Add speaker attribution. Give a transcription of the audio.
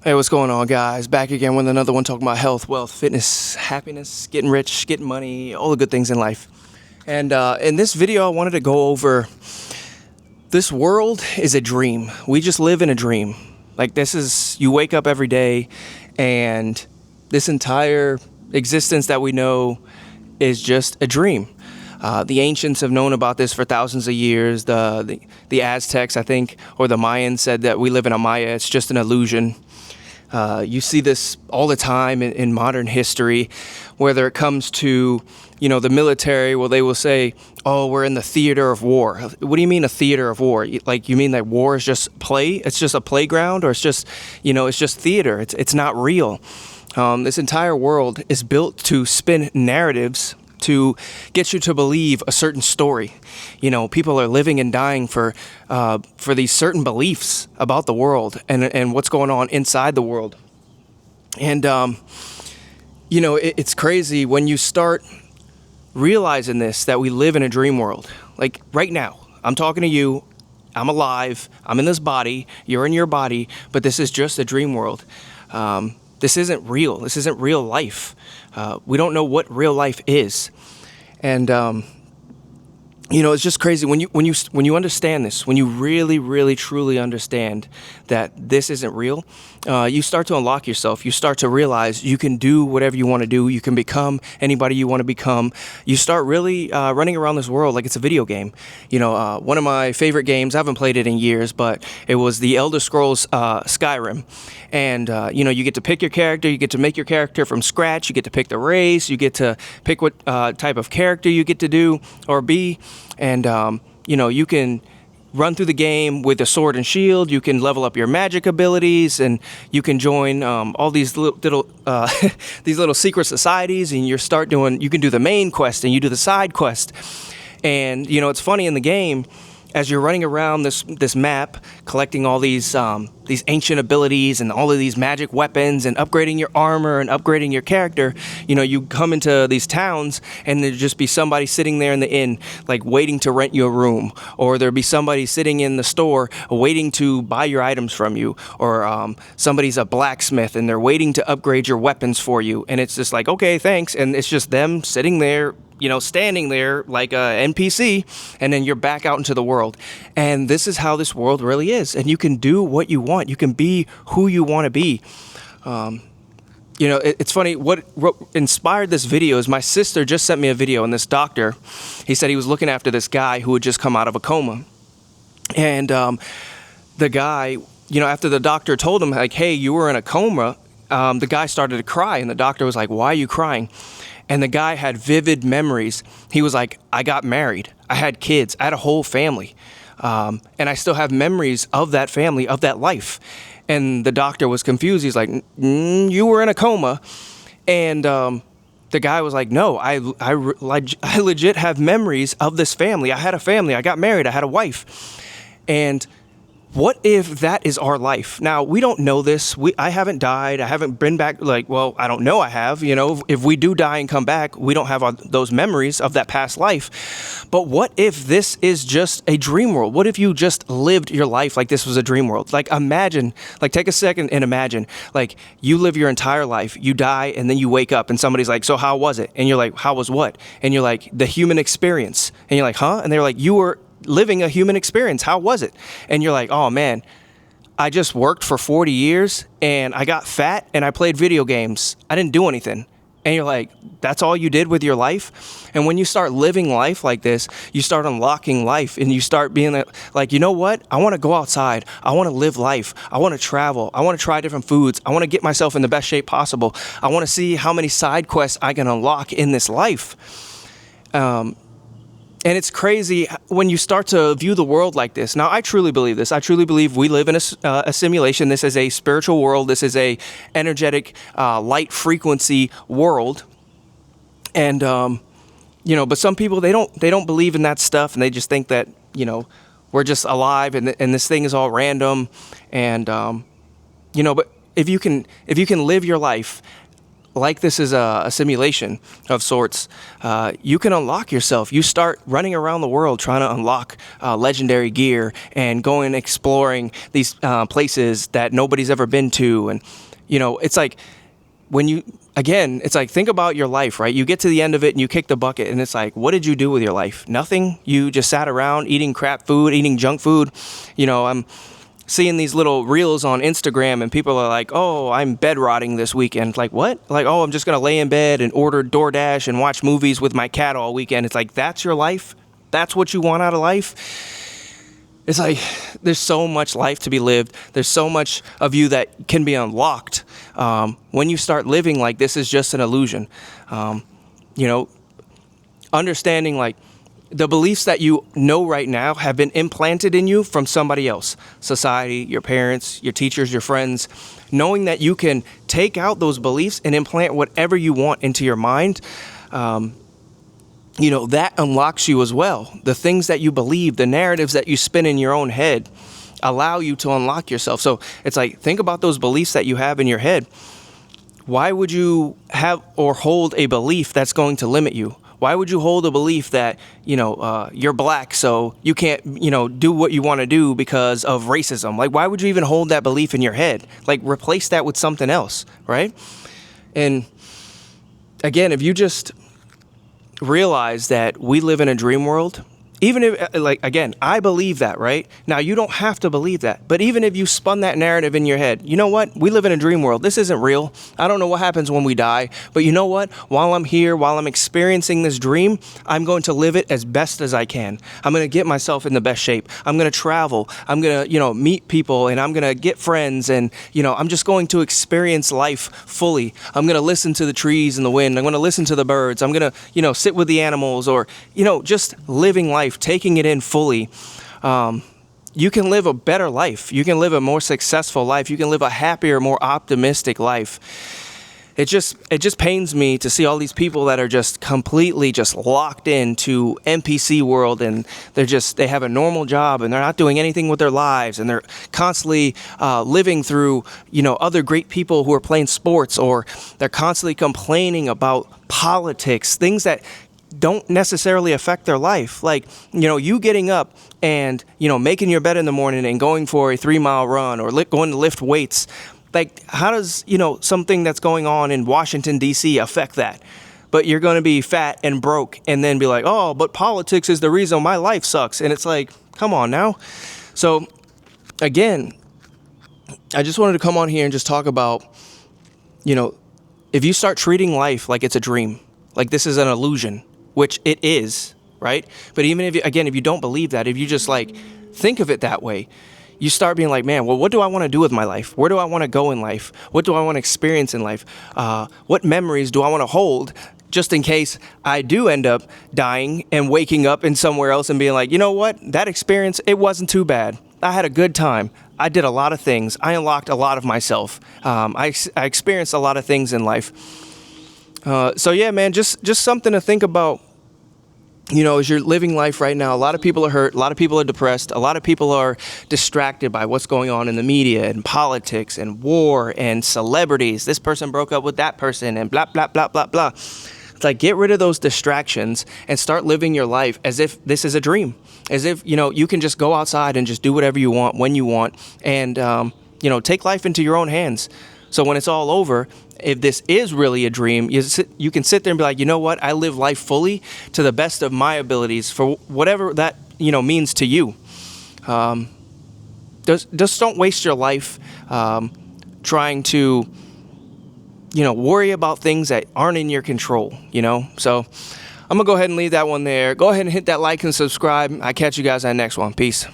Speaker 1: Hey, what's going on, guys? Back again with another one talking about health, wealth, fitness, happiness, getting rich, getting money, all the good things in life. And in this video, I wanted to go over this world is a dream. We just live in a dream. Like, you wake up every day, and this entire existence that we know is just a dream. The ancients have known about this for thousands of years. The Aztecs, I think, or the Mayans said that we live in a Maya. It's just an illusion. You see this all the time in modern history, whether it comes to, the military. Well, they will say, "Oh, we're in the theater of war." What do you mean a theater of war? Like, you mean that war is just play? It's just a playground, or it's just theater. It's not real. This entire world is built to spin narratives to get you to believe a certain story. People are living and dying for these certain beliefs about the world and what's going on inside the world. And, it's crazy when you start realizing this, that we live in a dream world. Like right now, I'm talking to you, I'm alive, I'm in this body, you're in your body, but this is just a dream world. This isn't real. This isn't real life. We don't know what real life is. And, it's just crazy when you understand this, when you really, really, truly understand that this isn't real, you start to unlock yourself. You start to realize you can do whatever you want to do. You can become anybody you want to become. You start really running around this world like it's a video game. One of my favorite games, I haven't played it in years, but it was the Elder Scrolls Skyrim. And, you get to pick your character. You get to make your character from scratch. You get to pick the race. You get to pick what type of character you get to do or be. And, you can run through the game with a sword and shield. You can level up your magic abilities, and you can join all these little these little secret societies, and you can do the main quest and you do the side quest. And, it's funny in the game, as you're running around this map, collecting all these ancient abilities and all of these magic weapons and upgrading your armor and upgrading your character, you come into these towns and there'd just be somebody sitting there in the inn, like waiting to rent you a room, or there'd be somebody sitting in the store waiting to buy your items from you, or somebody's a blacksmith and they're waiting to upgrade your weapons for you, and it's just like, okay, thanks, and it's just them sitting there, standing there like a NPC, and then you're back out into the world. And this is how this world really is. And you can do what you want. You can be who you want to be. It's funny, what inspired this video is my sister just sent me a video, and this doctor, he said he was looking after this guy who had just come out of a coma. And the guy, after the doctor told him, like, hey, you were in a coma, the guy started to cry, and the doctor was like, why are you crying? And the guy had vivid memories. He was like, I got married. I had kids. I had a whole family. And I still have memories of that family, of that life. And the doctor was confused. He's like, you were in a coma. And the guy was like, no, I legit have memories of this family. I had a family. I got married. I had a wife. And what if that is our life? Now, we don't know this. I haven't died. I haven't been back. I don't know I have. If we do die and come back, we don't have those memories of that past life. But what if this is just a dream world? What if you just lived your life like this was a dream world? Like, imagine, take a second and imagine, you live your entire life, you die, and then you wake up and somebody's like, so how was it? And you're like, how was what? And you're like, the human experience. And you're like, huh? And they're like, you were living a human experience. How was it? And you're like, oh man, I just worked for 40 years and I got fat and I played video games. I didn't do anything. And you're like, that's all you did with your life? And when you start living life like this, you start unlocking life, and you start being like, you know what? I want to go outside. I want to live life. I want to travel. I want to try different foods. I want to get myself in the best shape possible. I want to see how many side quests I can unlock in this life. And it's crazy when you start to view the world like this. Now, I truly believe this. I truly believe we live in a simulation. This is a spiritual world. This is a energetic, light frequency world. And, but some people, they don't believe in that stuff, and they just think that, we're just alive and this thing is all random. And, but if you can live your life like this is a simulation of sorts, you can unlock yourself. You start running around the world trying to unlock legendary gear and going exploring these places that nobody's ever been to. And, it's like it's like, think about your life, right? You get to the end of it and you kick the bucket and it's like, what did you do with your life? Nothing. You just sat around eating crap food, eating junk food. I'm seeing these little reels on Instagram and people are like, oh, I'm bed rotting this weekend. Like, what? Like, oh, I'm just going to lay in bed and order DoorDash and watch movies with my cat all weekend. It's like, that's your life? That's what you want out of life? It's like, there's so much life to be lived. There's so much of you that can be unlocked when you start living like this is just an illusion. Understanding like the beliefs that you know right now have been implanted in you from somebody else, society, your parents, your teachers, your friends, knowing that you can take out those beliefs and implant whatever you want into your mind. That unlocks you as well. The things that you believe, the narratives that you spin in your own head allow you to unlock yourself. So it's like, think about those beliefs that you have in your head. Why would you have or hold a belief that's going to limit you? Why would you hold a belief that, you're black, so you can't, do what you want to do because of racism? Like, why would you even hold that belief in your head? Like, replace that with something else, right? And again, if you just realize that we live in a dream world, even if, again, I believe that, right? Now, you don't have to believe that. But even if you spun that narrative in your head, you know what? We live in a dream world. This isn't real. I don't know what happens when we die. But you know what? While I'm here, while I'm experiencing this dream, I'm going to live it as best as I can. I'm going to get myself in the best shape. I'm going to travel. I'm going to, meet people, and I'm going to get friends. And, I'm just going to experience life fully. I'm going to listen to the trees and the wind. I'm going to listen to the birds. I'm going to, sit with the animals, or, just living life, taking it in fully. You can live a better life. You can live a more successful life. You can live a happier, more optimistic life. It just pains me to see all these people that are just completely just locked into NPC world, and they have a normal job and they're not doing anything with their lives, and they're constantly living through, other great people who are playing sports, or they're constantly complaining about politics, things that don't necessarily affect their life. Like, you getting up and, making your bed in the morning and going for a 3-mile run, or going to lift weights. Like, how does, something that's going on in Washington, D.C. affect that? But you're going to be fat and broke and then be like, oh, but politics is the reason my life sucks. And it's like, come on now. So, again, I just wanted to come on here and just talk about, if you start treating life like it's a dream, like this is an illusion, which it is, right? But even if you don't believe that, if you just think of it that way, you start being like, man, well, what do I want to do with my life? Where do I want to go in life? What do I want to experience in life? What memories do I want to hold, just in case I do end up dying and waking up in somewhere else and being like, you know what? That experience, it wasn't too bad. I had a good time. I did a lot of things. I unlocked a lot of myself. I experienced a lot of things in life. So yeah, man, just something to think about, as you're living life right now. A lot of people are hurt. A lot of people are depressed. A lot of people are distracted by what's going on in the media and politics and war and celebrities. This person broke up with that person and blah, blah, blah, blah, blah. It's like, get rid of those distractions and start living your life as if this is a dream, as if, you can just go outside and just do whatever you want when you want, and, take life into your own hands. So when it's all over, if this is really a dream, you can sit there and be like, you know what? I live life fully to the best of my abilities, for whatever that, means to you. Just don't waste your life trying to, worry about things that aren't in your control, So I'm going to go ahead and leave that one there. Go ahead and hit that like and subscribe. I'll catch you guys on the next one. Peace.